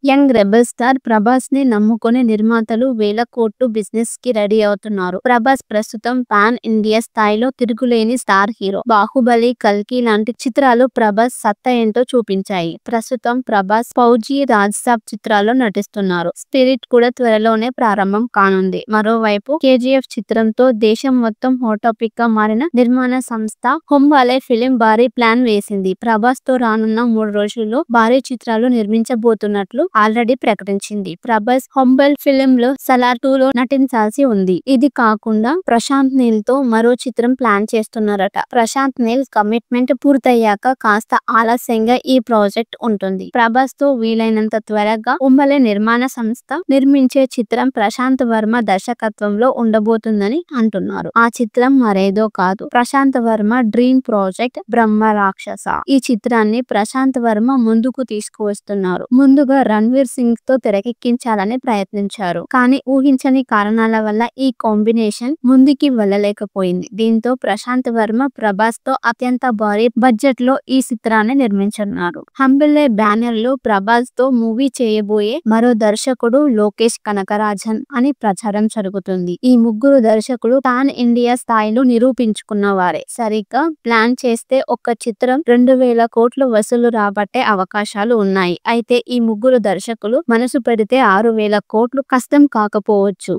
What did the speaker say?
Young rebel star Prabhas ని నమ్ముకునే నిర్మాతలు వేల కోట్లు బిజినెస్ కి రెడీ అవుతున్నారు. ప్రభాస్ ప్రస్తుతం పాన్ ఇండియా స్థాయిలో తిరుగులేని స్టార్ హీరో. బాహుబలి, కల్కి లాంటి చిత్రాలు ప్రభాస్ సత్తా ఏంటో చూపించాయి. ప్రస్తుతం ప్రభాస్ ఫౌజీ, రాజ్‌సాబ్ చిత్రాల్లో నటిస్తున్నారు. స్పిరిట్ కూడా త్వరలోనే ప్రారంభం కానుంది. మరోవైపు కేజీఎఫ్ చిత్రంతో దేశం మొత్తం హాట్ టాపిక్ గా మారిన నిర్మాణ సంస్థ హుంబాలే ఫిలిం భారీ ప్లాన్ వేసింది. ప్రభాస్ తో రానున్న 3 రోజుల్లో భారీ చిత్రాలు నిర్మించబోతున్నట్లు ఆల్రెడీ ప్రకటించింది. ప్రభాస్ హంబల్ ఫిలిం లో సలార్ 2 లో నటించాల్సి ఉంది. ఇది కాకుండా ప్రశాంత్ నీల్ తో మరో చిత్రం ప్లాన్ చేస్తున్నారట. ప్రశాంత్ నీల్ కమిట్మెంట్ పూర్తయ్యాక కాస్త ఆలస్యంగా ఈ ప్రాజెక్ట్ ఉంటుంది. ప్రభాస్ తో వీలైనంత త్వరగా హుంబలే నిర్మాణ సంస్థ నిర్మించే చిత్రం ప్రశాంత్ వర్మ దర్శకత్వంలో ఉండబోతుందని అంటున్నారు. ఆ చిత్రం మరేదో కాదు, ప్రశాంత్ వర్మ డ్రీమ్ ప్రాజెక్ట్ బ్రహ్మ రాక్షస. ఈ చిత్రాన్ని ప్రశాంత్ వర్మ ముందుకు తీసుకువస్తున్నారు. ముందుగా రణ్వీర్ సింగ్ తో తెరకెక్కించాలని ప్రయత్నించారు. కానీ ఊహించని కారణాల వల్ల ఈ కాంబినేషన్ ముందుకి వెళ్ళలేకపోయింది. దీంతో ప్రశాంత్ వర్మ ప్రభాస్ తో అత్యంత భారీ బడ్జెట్ లో ఈ చిత్రాన్ని నిర్మించనున్నారు. హంబిల్లే బ్యానర్ లో ప్రభాస్ తో మూవీ చేయబోయే మరో దర్శకుడు లోకేష్ కనకరాజన్ అని ప్రచారం జరుగుతుంది. ఈ ముగ్గురు దర్శకులు పాన్ ఇండియా స్థాయిలో నిరూపించుకున్న వారే. సరిగ్గా ప్లాన్ చేస్తే ఒక్క చిత్రం 2000 కోట్లు వసూలు రాబట్టే అవకాశాలు ఉన్నాయి. అయితే ఈ ముగ్గురు దర్శకులు మనసు పెడితే 6000 కోట్లు కష్టం కాకపోవచ్చు.